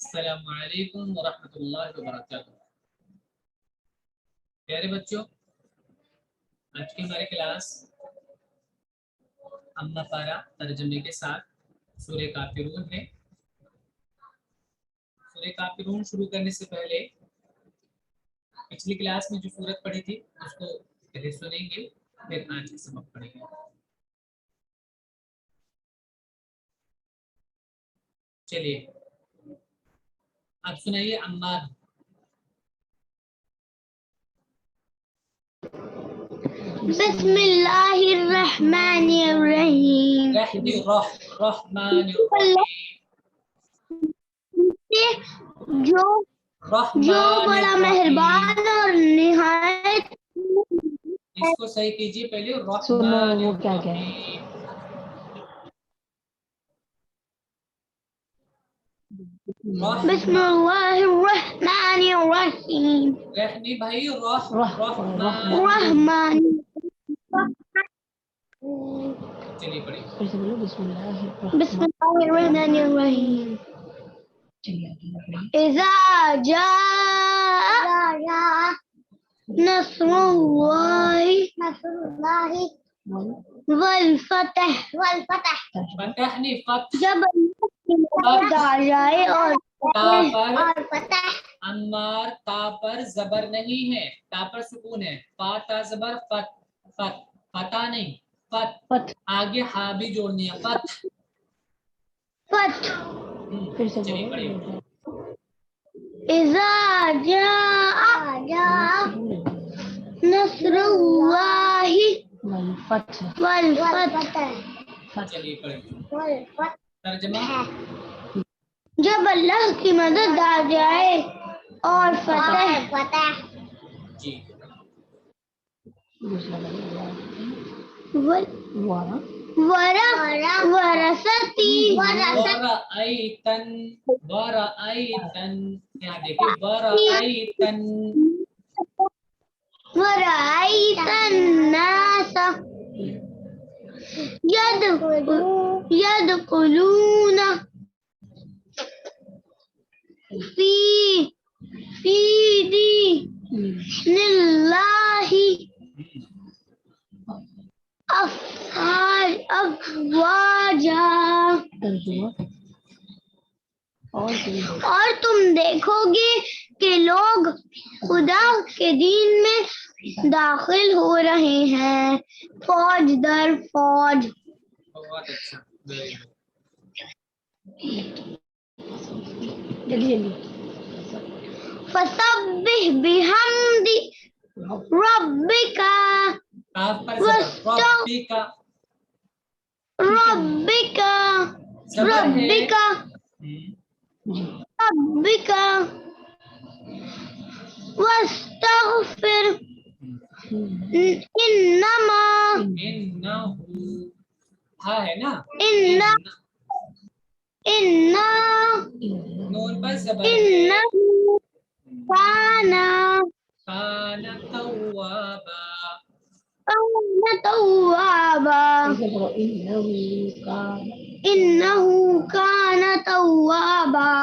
السلام علیکم ورحمۃ اللہ وبرکاتہ. پیارے بچوں، آج کی ہماری کلاس اما پارا ترجمے کے ساتھ سورہ کافرون ہے. سورہ کافرون شروع کرنے سے پہلے پچھلی کلاس میں جو سورت پڑھی تھی اس کو پہلے سنیں گے، پھر آج کی سبق پڑھیں گے. چلیے آپ سنائیے. عمار. بسم اللہ الرحمن الرحیم. رحمان الرحیم. جو بڑا مہربان اور نہایت. اس کو صحیح کیجیے پہلے. رحمان الرحیم. بسم اللہ الرحمن الرحیم. رحمی بھائی. رحمان. رحمان. چلیے پڑھیے. بسم اللہ الرحمن الرحیم. اذا جاء نصر اللہ والفتح. فتح نہیں، فتح. جب اللہ آ جائے اور فتح. عمار تا پر زبر نہیں ہے، تا پر سکون ہے. فا تا زبر فت. فت فتا نہیں، فت. آگے ہا بھی جوڑنی ہے. فت. چلیے پڑھیے. اذا جاء نصر اللہ والفتح. چلیے پڑھیے. ترجمہ. جب اللہ کی مدد آ جائے اور فتح. جی. ورثتی. ورأیتن. یہاں دیکھیے ورأیتن. ورأیت الناس يدخلون في دين الله افواجا. اور تم دیکھو گے کہ لوگ خدا کے دین میں داخل ہو رہے ہیں فوج در فوج. بہت اچھا. فسبح بحمد ربک واستغفر انما ہے نا. نون پر زبر ہے. کان توابا. انه كان توابا.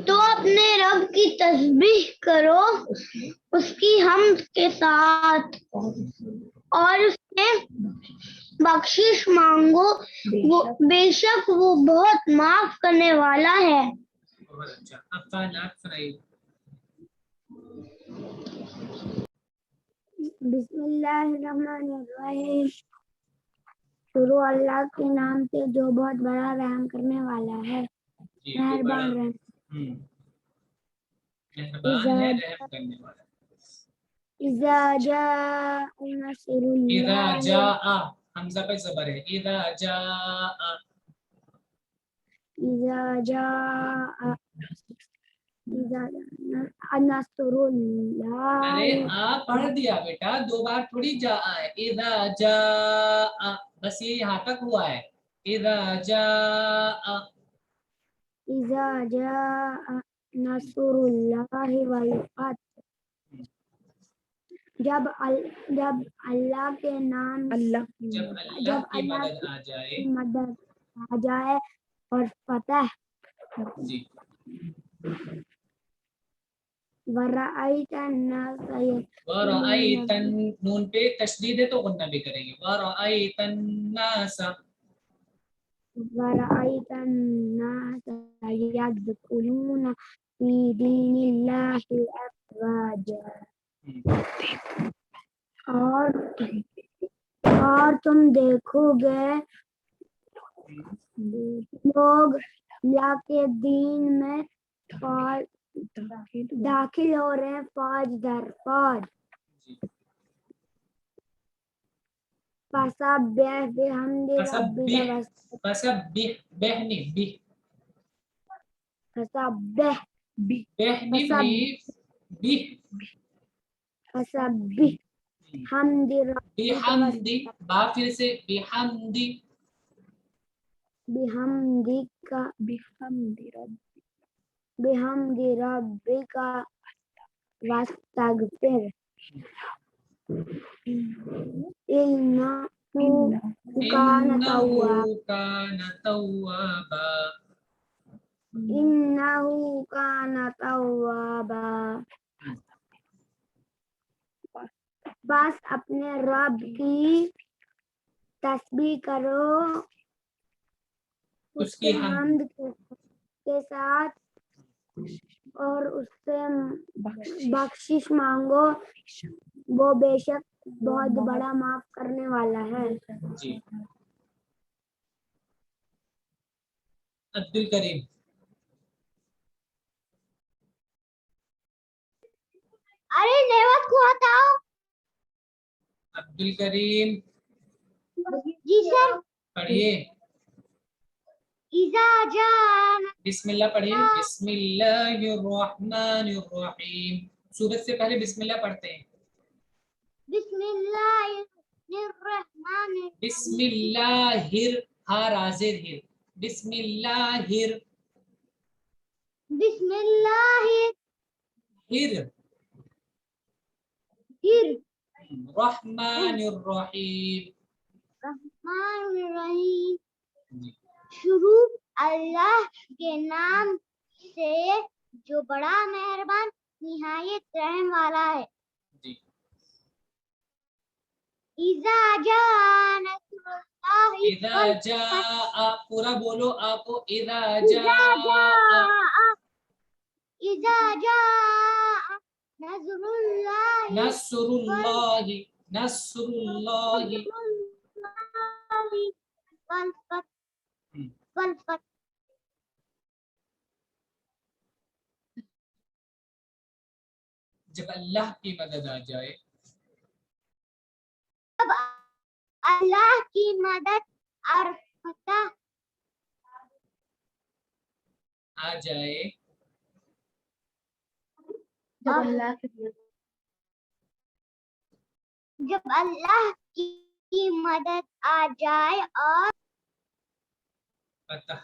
تو اپنے رب کی تسبیح کرو اس کی حمد کے ساتھ اور اس سے بخشش مانگو، بے شک وہ بہت معاف کرنے والا ہے. بہت اچھا. افعالات سنائیے. بسم اللہ الرحمن الرحیم. شروع اللہ کے نام سے جو بہت بڑا رحم کرنے والا ہے، مہربان رحم. اذا جاء نصر اللہ. اذا جاء حمزہ پہ زبر ہے. اذا جاء. اذا جاء نصر اللہ. ارے پڑھ دیا بیٹا، 2 بار تھوڑی جا ہے. اذا جاء بس یہ یہاں تک ہوا ہے. اذا جاء. اذا جاء نصر اللہ والفتح. جب اللہ کے نام جب اللہ کی مدد آ جائے. مدد आ जाए और फतह जी वराइतन नास वरअयतन नून पे तशदीद है तो गुन्ना भी करेंगे वरअयतन नास वराइतन नास यदखुलून फी दीनिल्लाहि अफवाजा और तुम देखोगे लोग अल्लाह के दीन में फौज दाखिल हो रहे हैं फौज दर फौज फसब्बिह बिहम्दि रब्बिका फसब्बिह बहनी बिह फसब्बिह बहनी बिह फसब्बिह हमदि रब्बिका बिहम्दी बा फिर से बिहम्दी बिहम्दिका बिहम्दि रब्बिका वस्तगफिर इन्नहु काना तव्वाबा इन्नहु काना तव्वाबा बस अपने रब की तस्बीह करो उसके हम्द के साथ और उससे बख्शिश मांगो वो बेशक बहुत बड़ा माफ करने वाला है जी अब्दुल करीम अरे नेवत को हटाओ अब्दुल करीम जी सर पढ़िए इज़ा जान बिस्मिल्लाह पढ़िए बिस्मिल्लाहिर्रहमानिर्रहीम सूरत से पहले बिस्मिल्लाह पढ़ते हैं बिस्मिल्लाहिर्रहमानिर्रहीम बिस्मिल्लाहिर हा राजिर हिर बिस्मिल्लाहिर बिस्मिल्लाहिर हिर रहमानिर्रहीम रहमानिर्रहीम शुरू अल्लाह के नाम से जो बड़ा मेहरबान निहायत रहम वाला है जी इज़ा जाआ नस्रुल्लाहि इज़ा जाआ पूरा बोलो आपको इज़ा इज़ा जाआ इज़ा जाआ नस्रुल्लाहि नस्रुल्लाहि नस्रुल्लाहि वल फतह जब अल्लाह की मदद आ जाए जब अल्लाह की मदद और फतह आ जाए जब अल्लाह की मदद आ जाए और फतह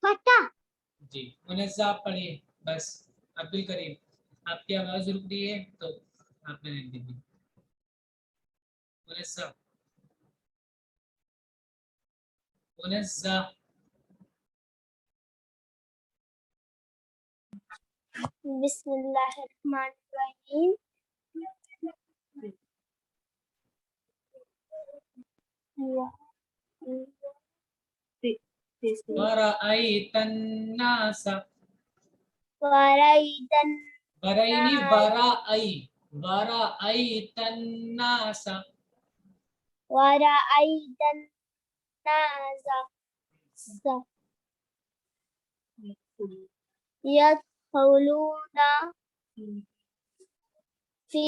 फतह जी मुनज़्ज़ा आप पढ़िए बस अब्दुल करीम आपकी आवाज रुक रही है तो आपने लिख दी मुनज़्ज़ा मुनज़्ज़ा बिस्मिल्लाहिर्रहमानिर्रहीम वरअयतन नास वराइतन वरैनी वरअयतन नास वराइतन नाज़ यदखुलूना फी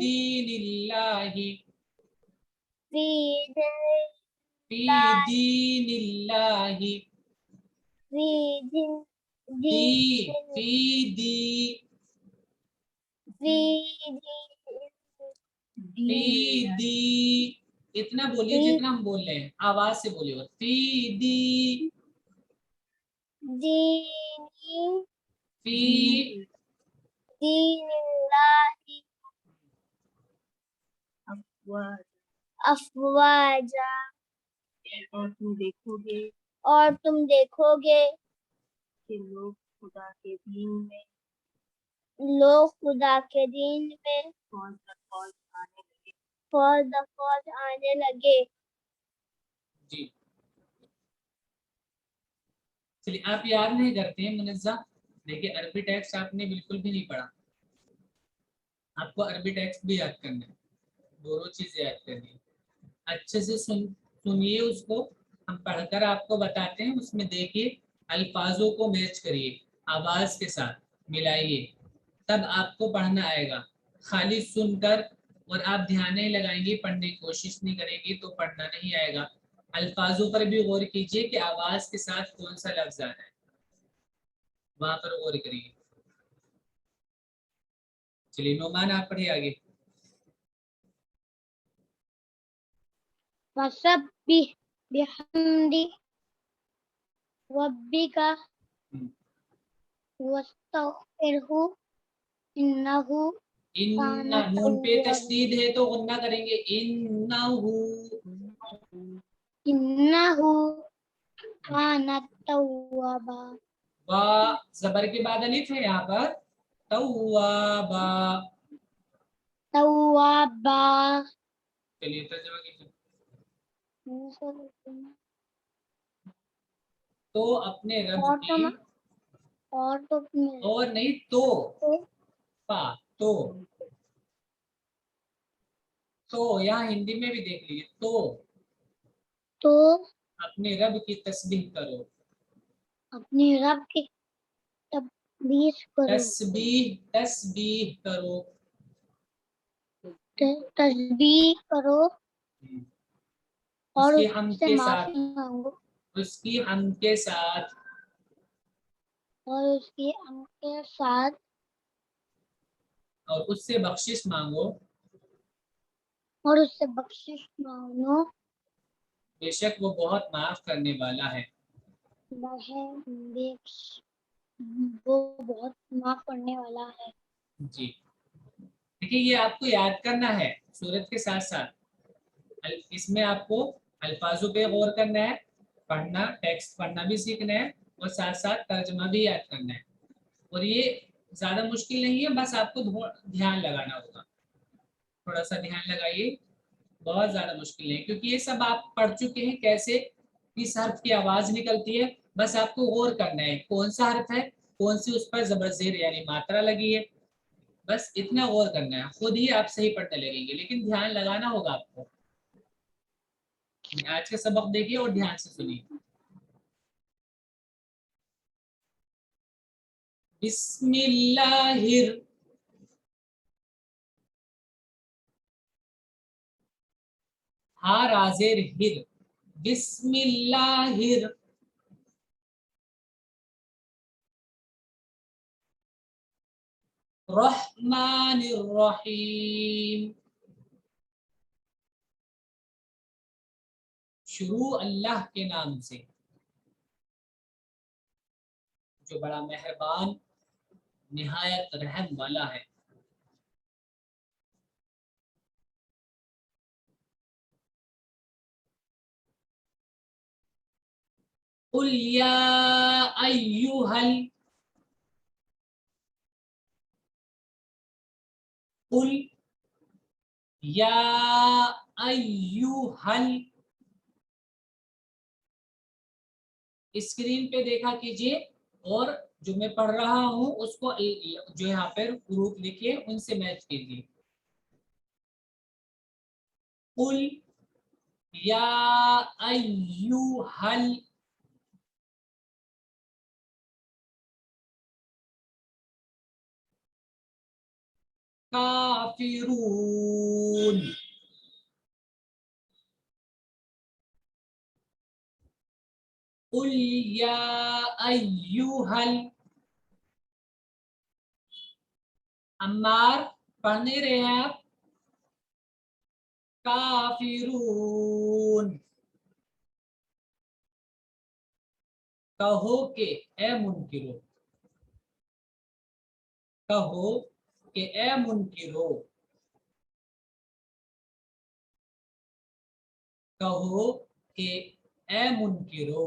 दीनिल्लाहि फी फी दीनिल्लाहि दी फी दी फी दी इतना बोलिए जितना हम बोल रहे हैं आवाज से बोलिए फी दी फी दीनिल्लाहि अफवाजा, और तुम देखोगे कि लोग खुदा के दीन में फौज दर फौज आने लगे। जी चलिए, आप याद नहीं करते हैं मुनज़्ज़ा? देखिए अरबी टेक्स्ट आपने बिल्कुल भी नहीं पढ़ा, आपको अरबी टेक्स्ट भी याद करना है, दोनों चीजें याद करनी है। अच्छे से सुनिए उसको, हम पढ़कर आपको बताते हैं, उसमें देखिए अल्फाजों को मैच करिए, आवाज के साथ मिलाइए, तब आपको पढ़ना आएगा। खाली सुनकर और आप ध्यान नहीं लगाएंगे, पढ़ने की कोशिश नहीं करेंगे तो पढ़ना नहीं आएगा। अल्फाजों पर भी गौर कीजिए कि आवाज के साथ कौन सा लफ्ज आ रहा है, वहां पर गौर करिए। चलिए नोमान आप पढ़िए आगे। फसब्बिह बिहम्दि रब्बिका वस्तगफिरहु इन्नहु इन काना नून पे तव्वाबा। तशदीद है तो गुन्ना करेंगे, इन्नहु। इन्नहु काना तव्वाबा। बा जबर के बाद अलिफ है यहाँ पर, तव्वाबा। तव्वाबा। चलिए तर्जुमा कीजिए। तो अपने रब और की, और नहीं तो, पा तो यहाँ हिंदी में भी देख लीजिए, तो अपने रब की तस्बीह करो, अपने रब की तस्बीह करो, तस्बीह करो। तस्बीह करो और उसकी हम उससे के माफी साथ, मांगो, उसकी हम के साथ, और उसकी हम के साथ, और उससे बख्शिश मांगो, और उससे बख्शिश मांगो। बेशक वो बहुत माफ करने वाला है। वो बहुत माफ करने वाला है। जी देखिए, ये आपको याद करना है सूरत के साथ साथ, इसमें आपको अल्फाजों पे गौर करना है, पढ़ना, टेक्स्ट पढ़ना भी सीखना है, और साथ साथ तर्जमा भी याद करना है। और ये ज्यादा मुश्किल नहीं है, बस आपको ध्यान लगाना होगा, थोड़ा सा ध्यान लगाइए, बहुत ज्यादा मुश्किल नहीं, क्योंकि ये सब आप पढ़ चुके हैं कैसे किस हर्फ की आवाज निकलती है। बस आपको गौर करना है कौन सा हर्फ है, कौन सी उस पर जबर जेर यानी मात्रा लगी है, बस इतना गौर करना है, खुद ही आप सही पढ़ने लगेंगे, लेकिन ध्यान लगाना होगा आपको। आज का सबक देखिए और ध्यान से सुनिए। बिस्मिल्लाहिर, हा राजेर हिर, बिस्मिल्लाहिर, रहमानिर रहीम। शुरू अल्लाह के नाम से जो बड़ा मेहरबान निहायत रहम वाला है। कुल या अय्युहल, कुल या अय्युहल, स्क्रीन पे देखा कीजिए, और जो मैं पढ़ रहा हूं उसको जो यहाँ पर ग्रुप लिखिए उनसे मैच कीजिए। कुल या अय्युहल काफिरून, कुल या अय्युहल, अम्मार पढ़ नहीं रहे हैं आप, काफिरून, कहो के ए मुनकिरो, कहो के ए मुनकिरो, कहो कि ए मुनकिरो,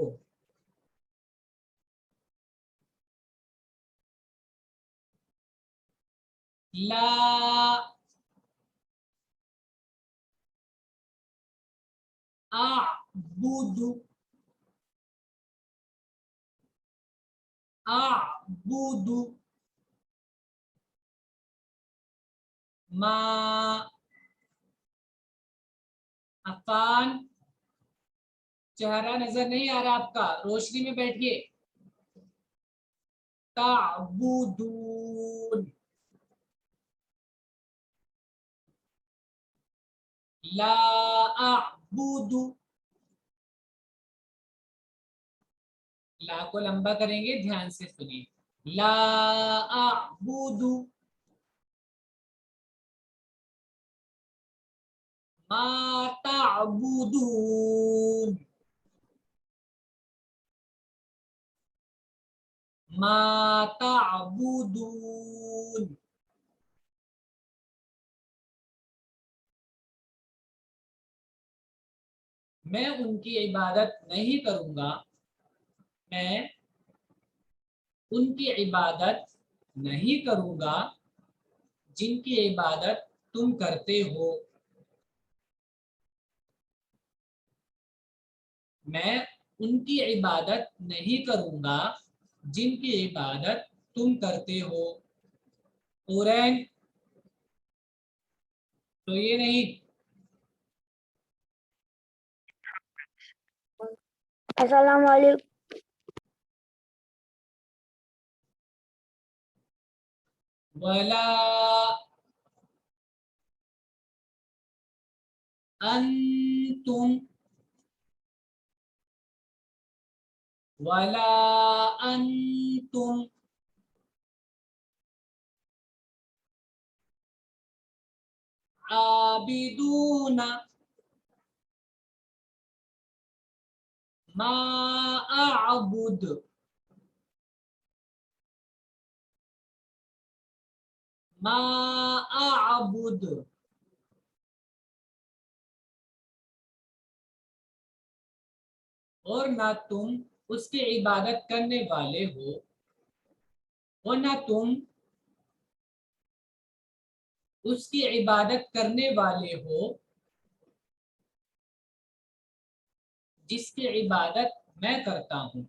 ला अअबुदु, अअबुदु मा, अफान चेहरा नजर नहीं आ रहा आपका, रोशनी में बैठिए। ताबुदून, ला अअबुदु, ला को लंबा करेंगे, ध्यान से सुनिए। ला अअबुदु मा ताबुदून, मा ताबुदून। मैं उनकी इबादत नहीं करूंगा, मैं उनकी इबादत नहीं करूंगा जिनकी इबादत तुम करते हो, मैं उनकी इबादत नहीं करूंगा जिनकी इबादत तुम करते हो। औरैन, तो ये नहीं। अस्सलाम वालेकुम। वला अंतुम, वला अंतुम आबिदूना मा अअबुद, मा अअबुद। और ना तुम उसकी इबादत करने वाले हो, और ना तुम उसकी इबादत करने वाले हो जिसकी इबादत मैं करता हूँ।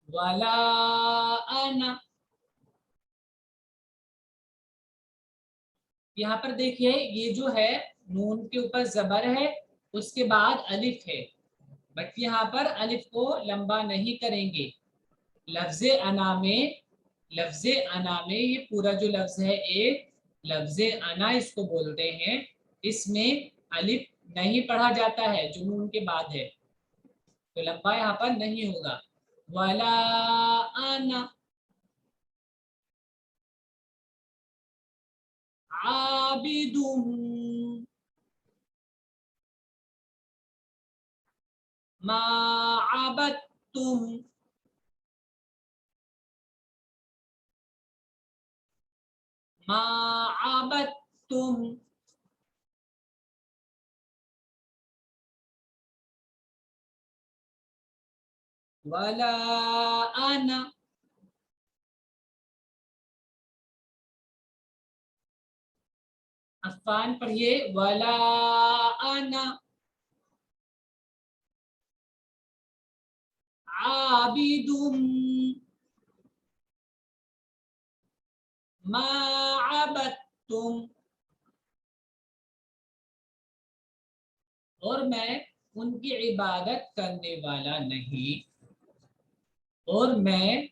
वला अना, यहाँ पर देखिए ये जो है नून के ऊपर जबर है, उसके बाद अलिफ है, बट यहाँ पर अलिफ को लंबा नहीं करेंगे। लफ्ज़े अना में, लफ्ज़े अना में ये पूरा जो लफ्ज है एक लफ्ज़े अना इसको बोलते हैं, इसमें अलिफ नहीं पढ़ा जाता है जो नून के बाद है, तो लंबा यहाँ पर नहीं होगा। वला अना आबिदुम मा अबदतुम, मा अबदतुम। वला अना, अफान पढ़िए, वला अना आबिदुम मा अबदतुम। और मैं उनकी इबादत करने वाला नहीं, और मैं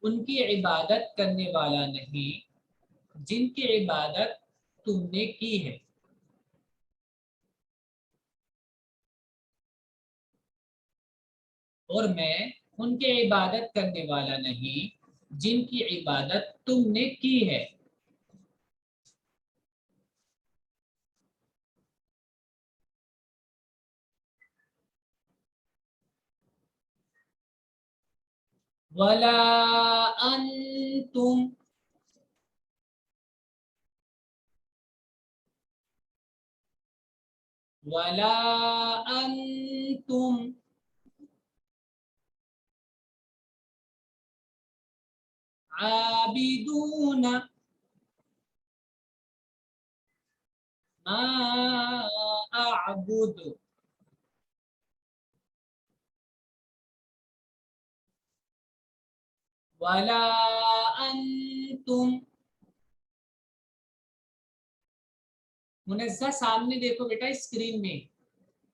उनकी इबादत करने वाला नहीं जिनकी इबादत तुमने की है। और मैं उनकी इबादत करने वाला नहीं जिनकी इबादत तुमने की है। वला अंतुम, वला अंतुम, आबिदून मा अअबुद, वला अंतुम। मुनज़्ज़ा सामने देखो बेटा, स्क्रीन में,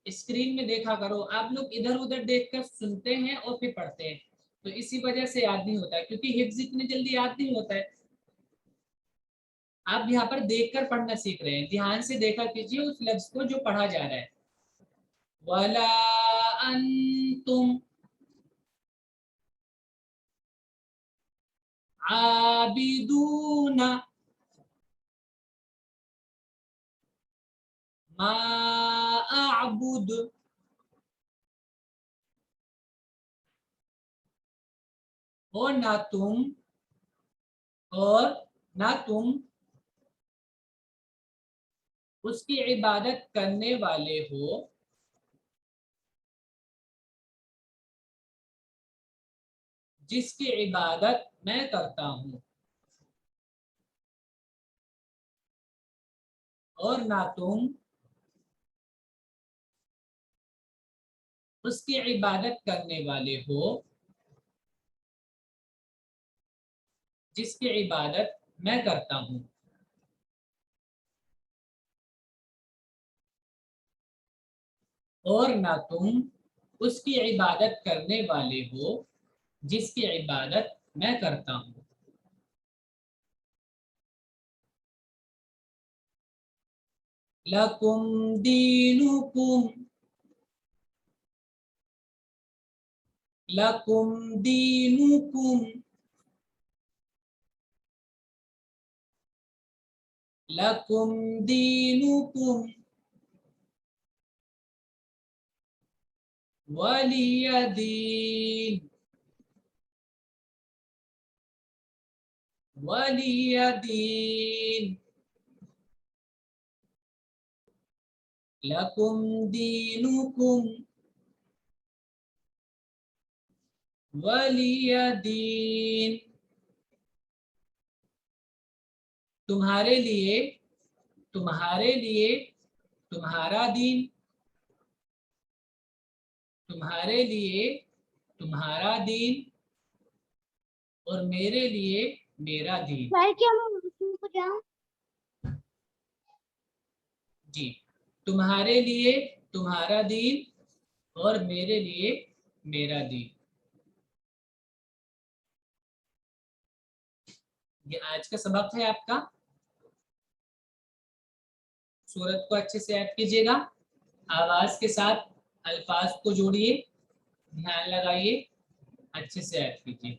स्क्रीन में देखा करो। आप लोग इधर उधर देखकर सुनते हैं और फिर पढ़ते हैं, तो इसी वजह से याद नहीं होता है, क्योंकि हिफ्ज इतनी जल्दी याद नहीं होता है। आप यहाँ पर देखकर पढ़ना सीख रहे हैं, ध्यान से देखा कीजिए उस लफ्ज को जो पढ़ा जा रहा है। वला अंतुम आबिदूना मा अअबुद, और ना तुम, और ना तुम उसकी इबादत करने वाले हो जिसकी इबादत मैं करता हूँ, और ना तुम उसकी इबादत करने वाले हो जिसकी इबादत मैं करता हूँ। और ना तुम उसकी इबादत करने वाले हो जिसकी इबादत मैं करता हूँ। लकुम दीनुकुम, लकुम दीनुकुम, लकुम दीनुकुम वलिय दीन, वलिय दीन, लकुम दीनुकुम वलिय दीन। तुम्हारे लिए, तुम्हारे लिए, तुम्हारा दीन, तुम्हारे लिए तुम्हारा दीन, और मेरे लिए मेरा दीन। सर क्या मैं वॉशरूम को जाऊं? जी, तुम्हारे लिए तुम्हारा दीन और मेरे लिए मेरा दीन। ये आज का सबक है आपका। सूरत को अच्छे से याद कीजिएगा, आवाज के साथ अल्फाज को जोड़िए, ध्यान लगाइए, अच्छे से याद कीजिए।